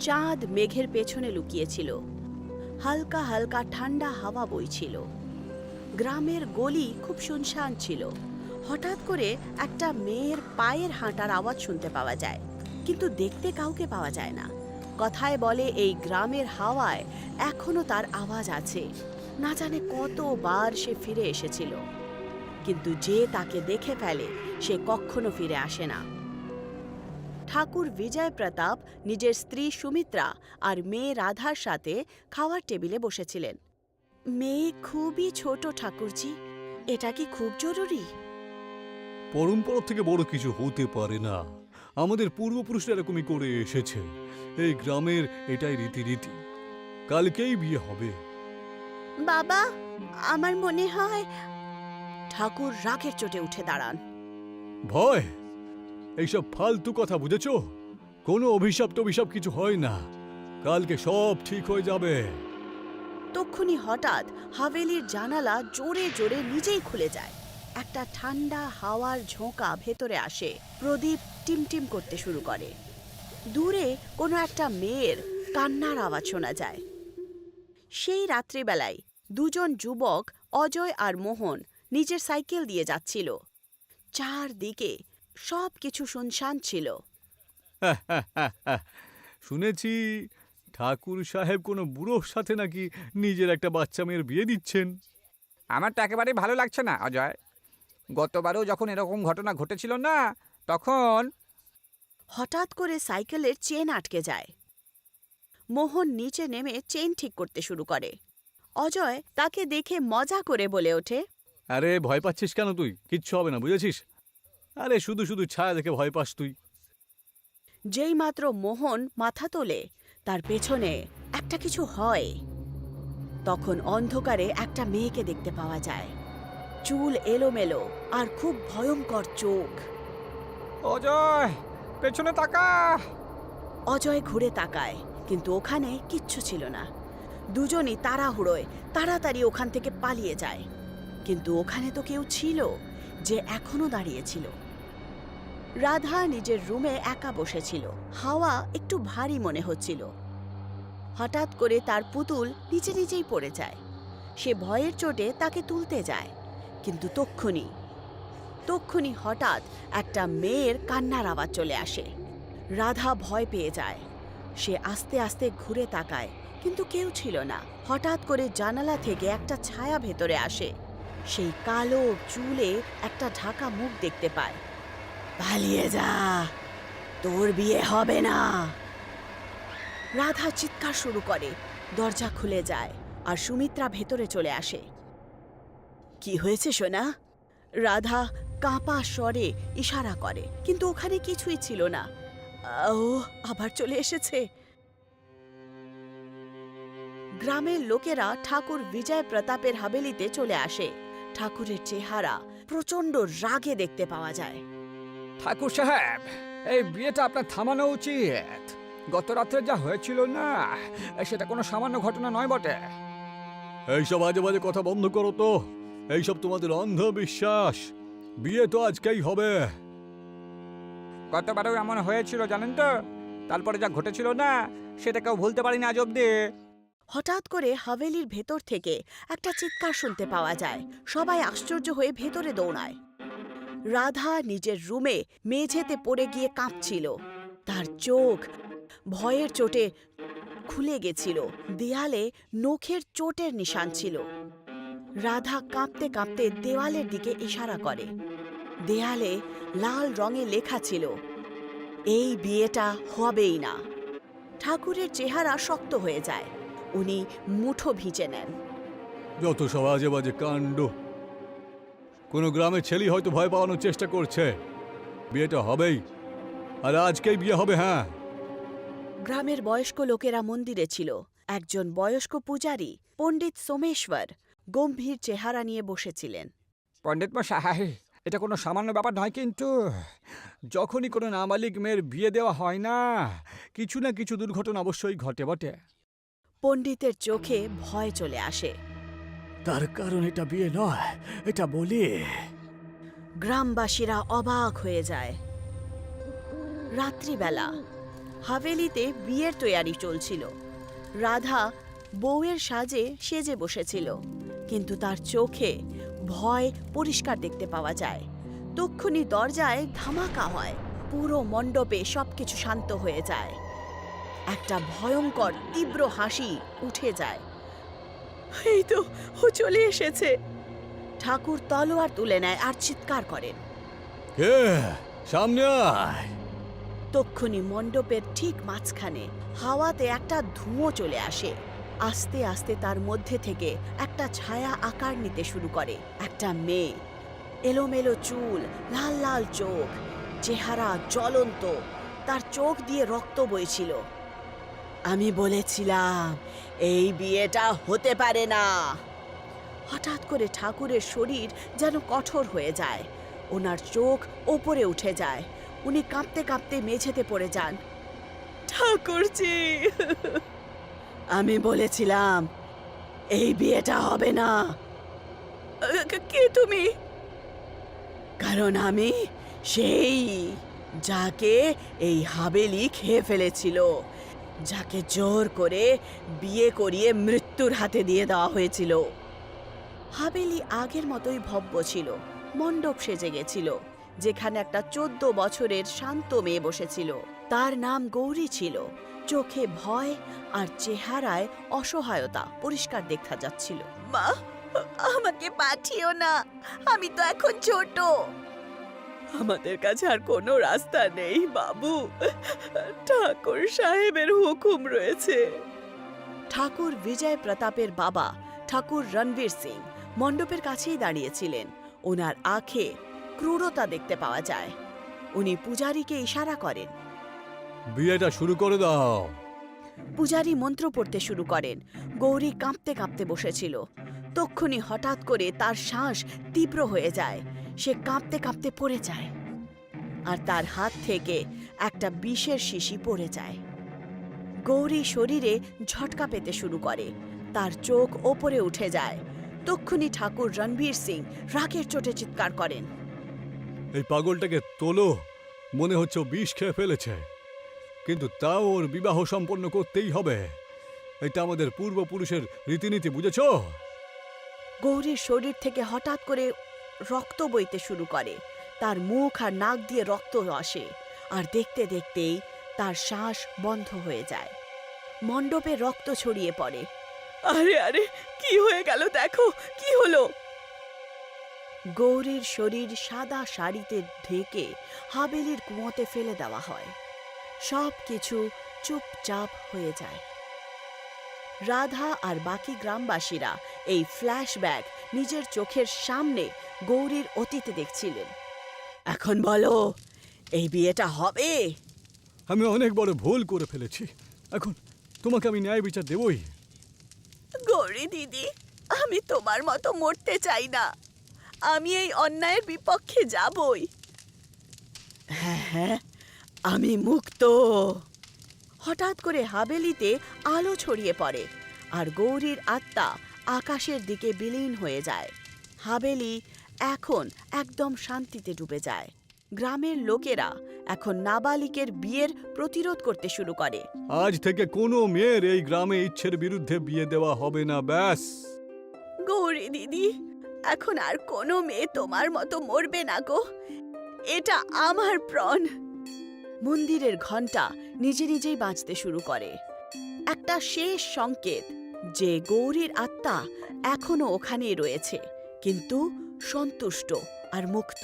চাঁদ মেঘের পেছনে লুকিয়েছিল। হালকা হালকা ঠান্ডা হাওয়া বইছিল। গ্রামের গলি খুব শুনশান ছিল। হঠাৎ করে একটা মেয়ের পায়ের হাঁটার আওয়াজ শুনতে পাওয়া যায়, কিন্তু দেখতে কাউকে পাওয়া যায় না। কথায় বলে এই গ্রামের হাওয়ায় এখনো তার আওয়াজ আছে। না জানে কতবার সে ফিরে এসেছিল, কিন্তু যে তাকে দেখে ফেলে সে কখনো ফিরে আসে না। ঠাকুর বিজয় প্রতাপ নিজের স্ত্রী সুমিত্রা আর মেয়ে রাধার সাথে খাওয়ার টেবিলে বসেছিলেন। মেয়ে খুবই ছোট ঠাকুরজি, এটা কি খুব জরুরি? পরম্পরা থেকে বড় কিছু হতে পারে না। আমাদের পূর্বপুরুষরা এরকমই করে এসেছে। এই গ্রামের এটাই রীতিনীতি। কালকেই বিয়ে হবে। বাবা, আমার মনে হয়। ঠাকুর রাগের চোটে উঠে দাঁড়ান। ভয়? এইসব ফালতু কথা বুঝেছো? কোনো অভিশাপ টভিশাপ কিছু হয় না। কালকে সব ঠিক হয়ে যাবে। তক্ষুনি হঠাৎ হাভেলির জানালা জোরে জোরে নিজেই খুলে যায়। একটা ঠান্ডা হাওয়ার ঝোঁকা ভেতরে আসে। প্রদীপ টিমটিম করতে শুরু করে। দূরে কোনো একটা মেয়ের কান্নার আওয়াজ শোনা যায়। সেই রাত্রিবেলায় দুজন যুবক, অজয় আর মোহন, নিজের সাইকেল দিয়ে যাচ্ছিল। চারদিকে সব কিছু শুনশান ছিল। শুনেছি ঠাকুর সাহেব কোনো বুড়োর সাথে নাকি নিজের একটা বাচ্চা মেয়ের বিয়ে দিচ্ছেন। আমার তো একেবারেই ভালো লাগছে না অজয়। গতবারও যখন এরকম ঘটনা ঘটেছিল না, তখন হঠাৎ করে সাইকেলের চেন আটকে যায়। মোহন নিচে নেমে চেন ঠিক করতে শুরু করে। অজয় তাকে দেখে মজা করে বলে ওঠে, আরে ভয় পাচ্ছিস কেন তুই? কিচ্ছু হবে না, বুঝেছিস? আরে শুধু শুধু ছায়া দেখে ভয় পাস তুই। যেই মাত্র মোহন মাথা তোলে, তার পেছনে একটা কিছু হয়। তখন অন্ধকারে একটা মেয়েকে দেখতে পাওয়া যায়। চুল এলোমেলো আর খুব ভয়ঙ্কর চোখ। অজয় পেছনে তাকা। অজয় ঘুরে তাকায়, কিন্তু ওখানে কিচ্ছু ছিল না। দুজনই তাড়াহুড়োয় তাড়াতাড়ি ওখান থেকে পালিয়ে যায়। কিন্তু ওখানে তো কেউ ছিল যে এখনো দাঁড়িয়েছিল। রাধা নিজের রুমে একা বসেছিল। হাওয়া একটু ভারী মনে হচ্ছিল। হঠাৎ করে তার পুতুল নিচে নিচেই পড়ে যায়। সে ভয়ের চোটে তাকে তুলতে যায়, কিন্তু তক্ষুনি হঠাৎ একটা মেয়ের কান্নার আওয়াজ চলে আসে। রাধা ভয় পেয়ে যায়। সে আস্তে আস্তে ঘুরে তাকায়, কিন্তু কেউ ছিল না। হঠাৎ করে জানালা থেকে একটা ছায়া ভেতরে আসে। সেই কালো চুলে একটা ঢাকা মুখ দেখতে পায়। পালিয়ে যা, তোর বিয়ে হবে না। রাধা চিৎকার শুরু করে। দরজা খুলে যায় আর সুমিত্রা ভেতরে চলে আসে। কি হয়েছে সোনা? রাধা কাঁপা স্বরে ইশারা করে, কিন্তু ওখানে কিছুই ছিল না। ও আবার চলে এসেছে। গ্রামের লোকেরা ঠাকুর বিজয় প্রতাপের হাবেলিতে চলে আসে। ঠাকুরের চেহারা প্রচন্ড রাগে দেখতে পাওয়া যায়। ঠাকুর সাহেব, এই বিয়েটা আপনার থামানো উচিত। গত রাত্রে যা হয়েছিল না, সেটা কোনো সামান্য ঘটনা নয় বটে। এইসব আজে বাজে কথা বন্ধ করো তো। এইসব তোমাদের অন্ধবিশ্বাস। বিয়ে তো আজকেই হবে। গতবারও এমন হয়েছিল জানেন তো। তারপরে যা ঘটেছিল না, সেটা কেউ ভুলতে পারিনি আজ অব্দি। হঠাৎ করে হাভেলির ভেতর থেকে একটা চিৎকার শুনতে পাওয়া যায়। সবাই আশ্চর্য হয়ে ভেতরে দৌড়ায়। রাধা নিজের রুমে মেঝেতে পড়ে গিয়ে কাঁপছিল। তার চোখ ভয়ের চোটে খুলে গেছিল। দেয়ালে নখের চোটের নিশান ছিল। রাধা কাঁপতে কাঁপতে দেওয়ালের দিকে ইশারা করে। দেয়ালে লাল রঙে লেখা ছিল, এই বিয়েটা হবেই না। ঠাকুরের চেহারা শক্ত হয়ে যায়। উনি মুঠো ভিজে নেন। যত সব আজে বাজে কাণ্ড। কোনো গ্রামের ছেলে হয়তো ভয় পাওয়ানোর চেষ্টা করছে। বিয়েটা হবেই, আর আজকেই বিয়ে হবে। হ্যাঁ। গ্রামের বয়স্ক লোকেরা মন্দিরে ছিল। একজন বয়স্ক পূজারী, পণ্ডিত সোমেশ্বর, গম্ভীর চেহারা নিয়ে বসেছিলেন। পণ্ডিত মশাই, এটা কোনো সামান্য ব্যাপার নয়, কিন্তু যখনই কোনো নাবালিক মেয়ের বিয়ে দেওয়া হয় না, কিছু না কিছু দুর্ঘটনা অবশ্যই ঘটে বটে। পণ্ডিতের চোখে ভয় চলে আসে। তার কারণ এটা বিয়ে নয়, এটা বলি। গ্রামবাসীরা অবাক হয়ে যায়। রাত্রিবেলা হাভেলিতে বিয়ের তৈয়ারি চলছিল। রাধা বউয়ের সাজে সেজে বসেছিল, কিন্তু তার চোখে ভয় পরিষ্কার দেখতে পাওয়া যায়। তক্ষুনি দরজায় ধামাকা হয়, পুরো মণ্ডপে সবকিছু শান্ত হয়ে যায়। একটা ভয়ঙ্কর তীব্র হাসি উঠে যায়। এই তো, ও চলে এসেছে। ঠাকুর তলোয়ার তুলে নেয় আর চিৎকার করেন, কে? সামনে আয়। তক্ষুনি মণ্ডপের ঠিক মাঝখানে হাওয়াতে একটা ধুঁয়ো চলে আসে। আস্তে আস্তে তার মধ্যে থেকে একটা ছায়া আকার নিতে শুরু করে। একটা মেয়ে, এলোমেলো চুল, লাল লাল চোখ, চেহারা জ্বলন্ত, তার চোখ দিয়ে রক্ত বইছিল। আমি বলেছিলাম এই বিয়েটা হতে পারে না। হঠাৎ করে ঠাকুরের শরীর যেন কঠোর হয়ে যায়, ওনার চোখ ওপরে উঠে যায়, উনি কাঁপতে কাঁপতে মেঝেতে পড়ে যান। ঠাকুরজি, আমি বলেছিলাম এই বিয়েটা হবে না। কে তুমি? কারণ আমি সেই যাকে এই হাভেলি খেয়ে ফেলেছিল, যাকে জোর করে বিয়ে করিয়ে মৃত্যুর হাতে দিয়ে দেওয়া হয়েছিল। হাভেলি আগের মতোই ভব্য ছিল, মণ্ডপ সেজে গেছিল, যেখানে একটা 14 বছরের শান্ত মেয়ে বসেছিল। তার নাম গৌরী ছিল। চোখে ভয় আর চেহারায় অসহায়তা পরিষ্কার দেখা যাচ্ছিল। মা, আমাকে পাঠিও না, আমি তো এখন ছোট। আমাদের কাছে আর কোনো রাস্তা নেই বাবু, ঠাকুর সাহেবের হুকুম রয়েছে। ঠাকুর বিজয় প্রতাপের বাবা ঠাকুর রণবীর সিং মণ্ডপের কাছেই দাঁড়িয়েছিলেন। ওনার আঁখে ক্রূরতা দেখতে পাওয়া যায়। উনি পূজারীকে ইশারা করেন। বিয়েটা শুরু করে দাও। পূজারী মন্ত্র পড়তে শুরু করেন। গৌরী কাঁপতে কাঁপতে বসেছিল। তক্ষুনি হঠাৎ করে তার শ্বাস তীব্র হয়ে যায়, সে কাঁপতে কাঁপতে পড়ে যায়, আর তার হাত থেকে একটা বিষের শিশি পড়ে যায়। গৌরী শরীরে ঝটকা পেতে শুরু করে, তার চোখ ওপরে উঠে যায়। তক্ষুনি ঠাকুর রণবীর সিং রাগের চোটে চিৎকার করেন, এই পাগলটাকে তোলো, মনে হচ্ছে ও বিষ খেয়ে ফেলেছে, কিন্তু তাও ওর বিবাহ সম্পন্ন করতেই হবে। এটা আমাদের পূর্বপুরুষের রীতিনীতি, বুঝেছ? গৌরীর শরীর থেকে হঠাৎ করে রক্ত বইতে শুরু করে, তার মুখ আর নাক দিয়ে রক্ত আসে, আর দেখতে দেখতেই তার শ্বাস বন্ধ হয়ে যায়। মণ্ডপে রক্ত ছড়িয়ে পড়ে। আরে আরে, কি হয়ে গেল দেখো, কি হলো? গৌরীর শরীর সাদা শাড়িতে ঢেকে হাভেলির কুয়োতে ফেলে দেওয়া হয়। সব কিছু চুপচাপ হয়ে যায়। রাধা আর বাকি গ্রামবাসীরা এই ফ্ল্যাশব্যাক নিজের চোখের সামনে গৌরীর অতীতে দেখছিলেন। এখন বলো, এই বিয়েটা হবে? আমি অনেক বড় ভুল করে ফেলেছি, এখন তোমাকে আমি ন্যায় বিচার দেবই। গৌরী দিদি, আমি তোমার মতো মরতে চাই না, আমি এই অন্যায়ের বিপক্ষে যাবই। হ্যাঁ হ্যাঁ, আমি মুক্ত। হঠাৎ করে হাভেলিতে আলো ছড়িয়ে পড়ে, আর গৌরীর আত্মা আকাশের দিকে বিলীন হয়ে যায়। হাভেলি এখন একদম শান্তিতে ডুবে যায়। গ্রামের লোকেরা এখন নাবালিকের বিয়ের প্রতিরোধ করতে শুরু করে। আজ থেকে কোনো মেয়ের এই গ্রামে ইচ্ছের বিরুদ্ধে বিয়ে দেওয়া হবে না, ব্যাস। গৌরী দিদি, এখন আর কোনো মেয়ে তোমার মতো মরবে না গো, এটা আমার প্রণ। মন্দিরের ঘণ্টা নিজে নিজেই বাজতে শুরু করে, একটা শেষ সংকেত যে গৌরীর আত্মা এখনো ওখানেই রয়েছে, কিন্তু সন্তুষ্ট আর মুক্ত।